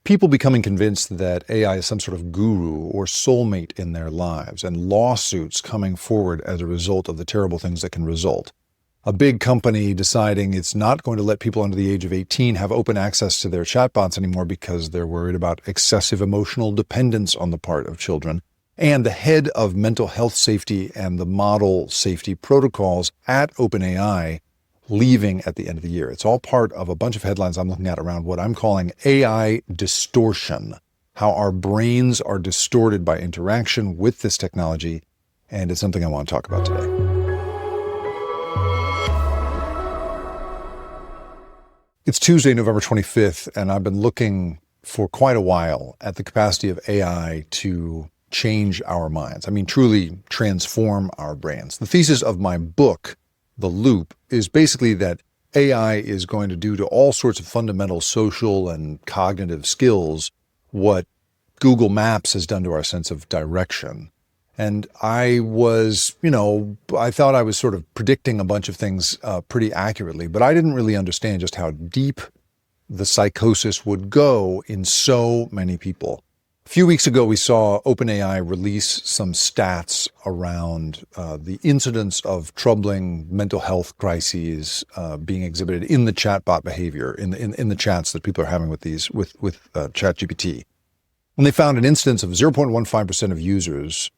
people becoming convinced that AI is some sort of guru or soulmate in their lives, and lawsuits coming forward as a result of the terrible things that can result. A big company deciding it's not going to let people under the age of 18 have open access to their chatbots anymore because they're worried about excessive emotional dependence on the part of children. And the head of mental health safety and the model safety protocols at OpenAI leaving at the end of the year. It's all part of a bunch of headlines I'm looking at around what I'm calling AI distortion, how our brains are distorted by interaction with this technology, and it's something I want to talk about today. It's Tuesday, November 25th, and I've been looking for quite a while at the capacity of AI to change our minds. I mean, truly transform our brains. The thesis of my book, The Loop, is basically that AI is going to do to all sorts of fundamental social and cognitive skills what Google Maps has done to our sense of direction. And I was, I thought I was sort of predicting a bunch of things pretty accurately, but I didn't really understand just how deep the psychosis would go in so many people. A few weeks ago, we saw OpenAI release some stats around the incidence of troubling mental health crises being exhibited in the chatbot behavior, in the chats that people are having with ChatGPT. And they found an instance of 0.15% of users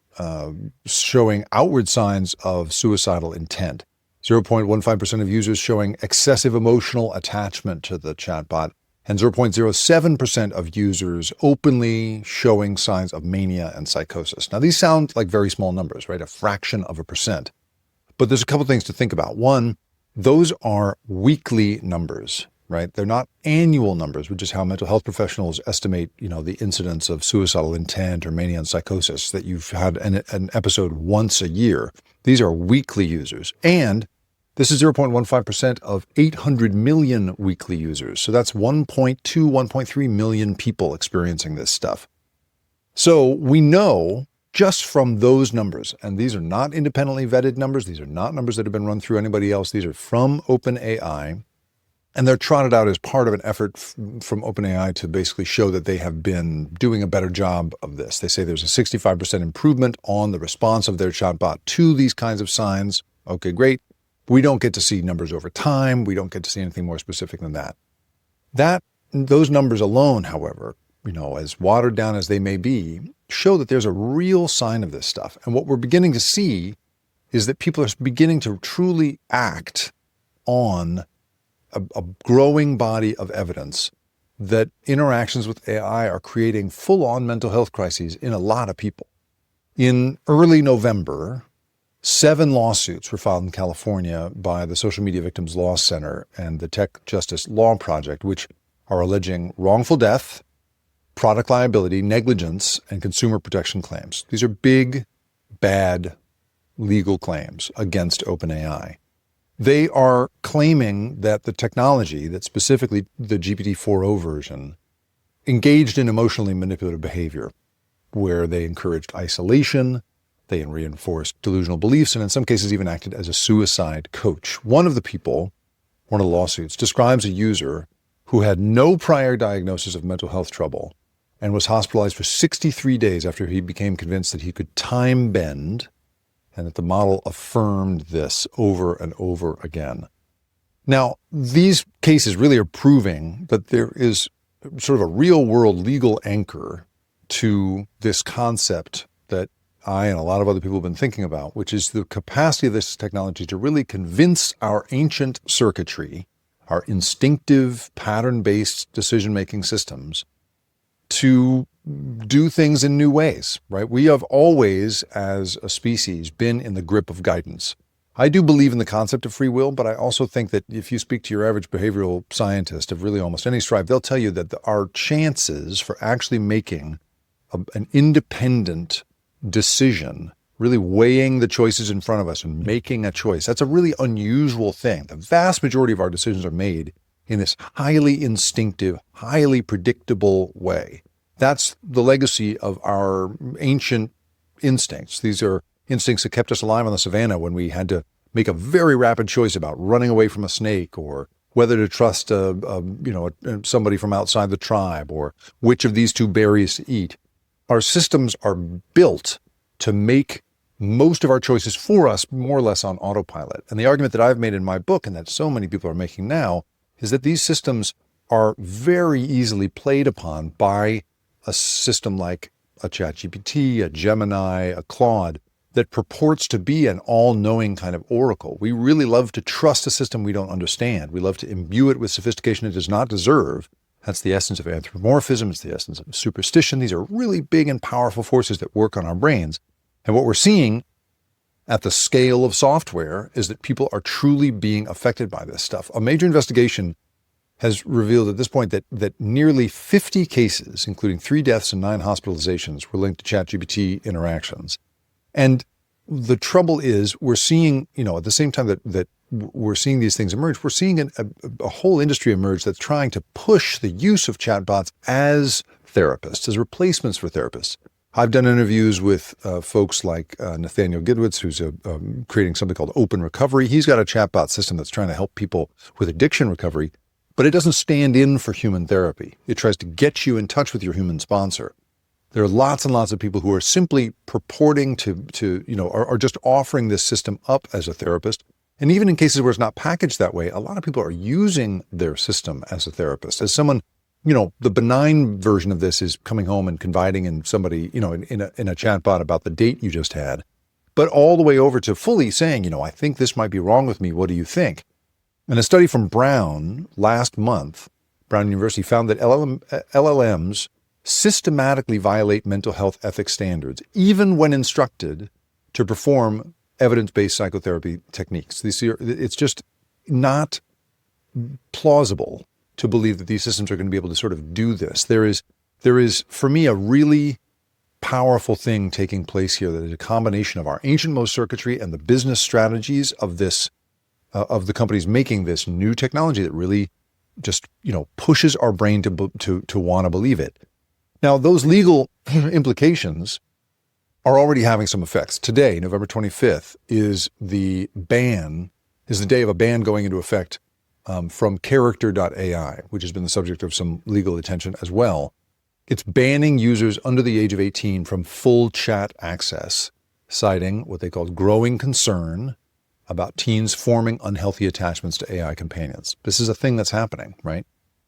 showing outward signs of suicidal intent, 0.15% of users showing excessive emotional attachment to the chatbot, and 0.07% of users openly showing signs of mania and psychosis. Now, these sound like very small numbers, right? A fraction of a percent. But there's a couple things to think about. One, those are weekly numbers, right? They're not annual numbers, which is how mental health professionals estimate, the incidence of suicidal intent or mania and psychosis, that you've had an episode once a year. These are weekly users. And this is 0.15% of 800 million weekly users. So that's 1.2, 1.3 million people experiencing this stuff. So we know just from those numbers, and these are not independently vetted numbers. These are not numbers that have been run through anybody else. These are from OpenAI. And they're trotted out as part of an effort from OpenAI to basically show that they have been doing a better job of this. They say there's a 65% improvement on the response of their chatbot to these kinds of signs. Okay, great. We don't get to see numbers over time. We don't get to see anything more specific than that. Those numbers alone, however, as watered down as they may be, show that there's a real sign of this stuff. And what we're beginning to see is that people are beginning to truly act on a growing body of evidence that interactions with AI are creating full-on mental health crises in a lot of people. In early November, 7 lawsuits were filed in California by the Social Media Victims Law Center and the Tech Justice Law Project, which are alleging wrongful death, product liability, negligence, and consumer protection claims. These are big, bad legal claims against OpenAI. They are claiming that the technology, that specifically the GPT-4o version, engaged in emotionally manipulative behavior, where they encouraged isolation, they reinforced delusional beliefs, and in some cases even acted as a suicide coach. One of the lawsuits, describes a user who had no prior diagnosis of mental health trouble and was hospitalized for 63 days after he became convinced that he could time bend, and that the model affirmed this over and over again. Now, these cases really are proving that there is sort of a real-world legal anchor to this concept that I and a lot of other people have been thinking about, which is the capacity of this technology to really convince our ancient circuitry, our instinctive, pattern-based decision-making systems, to do things in new ways, right? We have always, as a species, been in the grip of guidance. I do believe in the concept of free will, but I also think that if you speak to your average behavioral scientist of really almost any stripe, they'll tell you that our chances for actually making an independent decision, really weighing the choices in front of us and making a choice, that's a really unusual thing. The vast majority of our decisions are made in this highly instinctive, highly predictable way. That's the legacy of our ancient instincts. These are instincts that kept us alive on the savannah when we had to make a very rapid choice about running away from a snake or whether to trust somebody from outside the tribe, or which of these two berries to eat. Our systems are built to make most of our choices for us more or less on autopilot. And the argument that I've made in my book, and that so many people are making now, is that these systems are very easily played upon by a system like a ChatGPT, a Gemini, a Claude, that purports to be an all-knowing kind of oracle. We really love to trust a system we don't understand. We love to imbue it with sophistication it does not deserve. That's the essence of anthropomorphism. It's the essence of superstition. These are really big and powerful forces that work on our brains. And what we're seeing at the scale of software is that people are truly being affected by this stuff. A major investigation has revealed at this point that nearly 50 cases, including 3 deaths and 9 hospitalizations, were linked to ChatGPT interactions. And the trouble is, we're seeing, at the same time that we're seeing these things emerge, we're seeing a whole industry emerge that's trying to push the use of chatbots as therapists, as replacements for therapists. I've done interviews with folks like Nathaniel Gidwitz, who's creating something called Open Recovery. He's got a chatbot system that's trying to help people with addiction recovery, but it doesn't stand in for human therapy. It tries to get you in touch with your human sponsor. There are lots and lots of people who are simply purporting are just offering this system up as a therapist. And even in cases where it's not packaged that way, a lot of people are using their system as a therapist. As someone, the benign version of this is coming home and confiding in somebody, in a chatbot about the date you just had, but all the way over to fully saying, I think this might be wrong with me. What do you think? And a study from Brown last month, Brown University, found that LLMs systematically violate mental health ethics standards, even when instructed to perform evidence-based psychotherapy techniques. It's just not plausible to believe that these systems are going to be able to sort of do this. There is, for me, a really powerful thing taking place here that is a combination of our ancient mode circuitry and the business strategies of the companies making this new technology that really just, pushes our brain to want to believe it. Now, those legal implications are already having some effects. Today, November 25th, is the day of a ban going into effect from Character.ai, which has been the subject of some legal attention as well. It's banning users under the age of 18 from full chat access, citing what they call growing concern about teens forming unhealthy attachments to AI companions. This is a thing that's happening, right?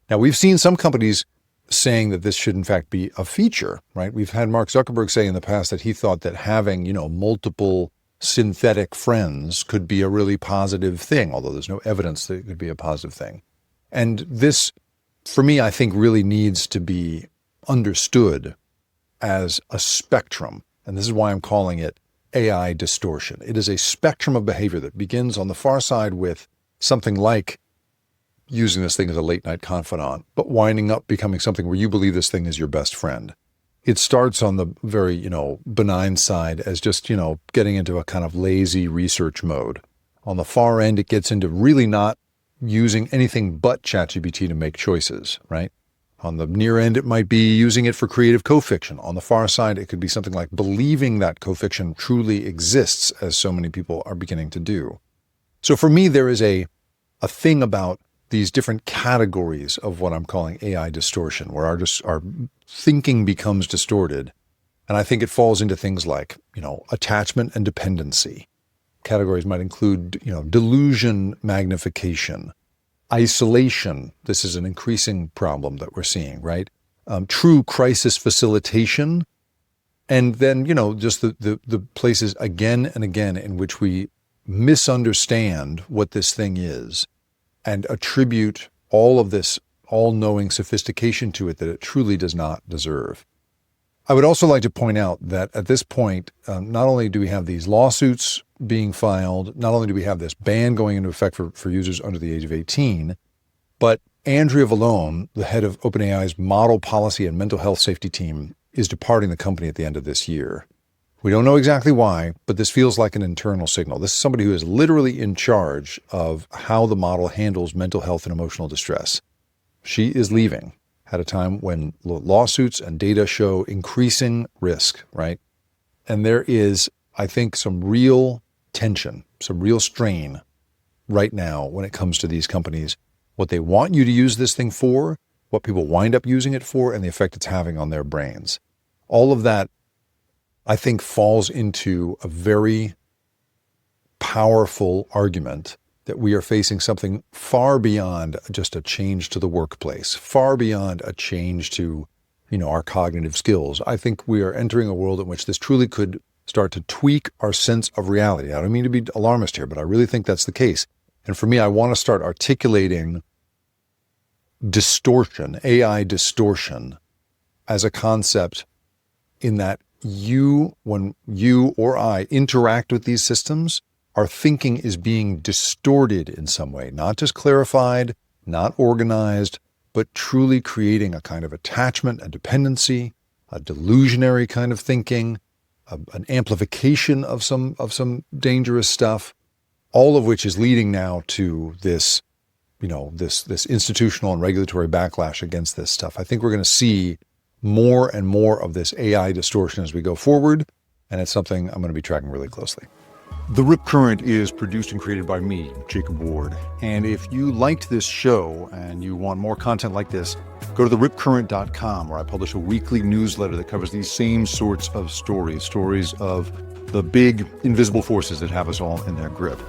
Now, we've seen some companies saying that this should in fact be a feature, right? We've had Mark Zuckerberg say in the past that he thought that having, multiple synthetic friends could be a really positive thing, although there's no evidence that it could be a positive thing. And this, for me, I think really needs to be understood as a spectrum. And this is why I'm calling it AI distortion. It is a spectrum of behavior that begins on the far side with something like using this thing as a late night confidant, but winding up becoming something where you believe this thing is your best friend. It starts on the very, benign side as just, getting into a kind of lazy research mode. On the far end, it gets into really not using anything but ChatGPT to make choices, right? On the near end, it might be using it for creative co-fiction. On the far side, it could be something like believing that co-fiction truly exists, as so many people are beginning to do. So for me, there is a thing about these different categories of what I'm calling AI distortion, where our thinking becomes distorted. And I think it falls into things like, attachment and dependency. Categories might include, delusion magnification, isolation. This is an increasing problem that we're seeing, right? True crisis facilitation. And then, just the places again and again in which we misunderstand what this thing is and attribute all of this all-knowing sophistication to it that it truly does not deserve. I would also like to point out that at this point, not only do we have these lawsuits being filed, not only do we have this ban going into effect for users under the age of 18, but Andrea Vallone, the head of OpenAI's model policy and mental health safety team, is departing the company at the end of this year. We don't know exactly why, but this feels like an internal signal. This is somebody who is literally in charge of how the model handles mental health and emotional distress. She is leaving at a time when lawsuits and data show increasing risk, right? And there is, I think, some real tension, some real strain right now when it comes to these companies what they want you to use this thing for, what people wind up using it for, and the effect it's having on their brains. All of that, I think, falls into a very powerful argument that we are facing something far beyond just a change to the workplace, far beyond a change to, our cognitive skills. I think we are entering a world in which this truly could start to tweak our sense of reality. I don't mean to be alarmist here, but I really think that's the case. And for me, I want to start articulating distortion, AI distortion, as a concept in that when you or I interact with these systems, our thinking is being distorted in some way, not just clarified, not organized, but truly creating a kind of attachment, a dependency, a delusionary kind of thinking, an amplification of some dangerous stuff, all of which is leading now to this, this institutional and regulatory backlash against this stuff. I think we're going to see more and more of this AI distortion as we go forward, and it's something I'm going to be tracking really closely. The Rip Current is produced and created by me, Jacob Ward. And if you liked this show and you want more content like this, go to theripcurrent.com, where I publish a weekly newsletter that covers these same sorts of stories of the big invisible forces that have us all in their grip.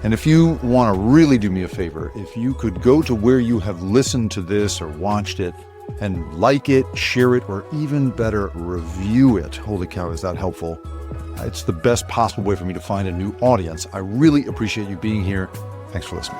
And if you want to really do me a favor, if you could go to where you have listened to this or watched it and like it, share it, or even better, review it. Holy cow, is that helpful? It's the best possible way for me to find a new audience. I really appreciate you being here. Thanks for listening.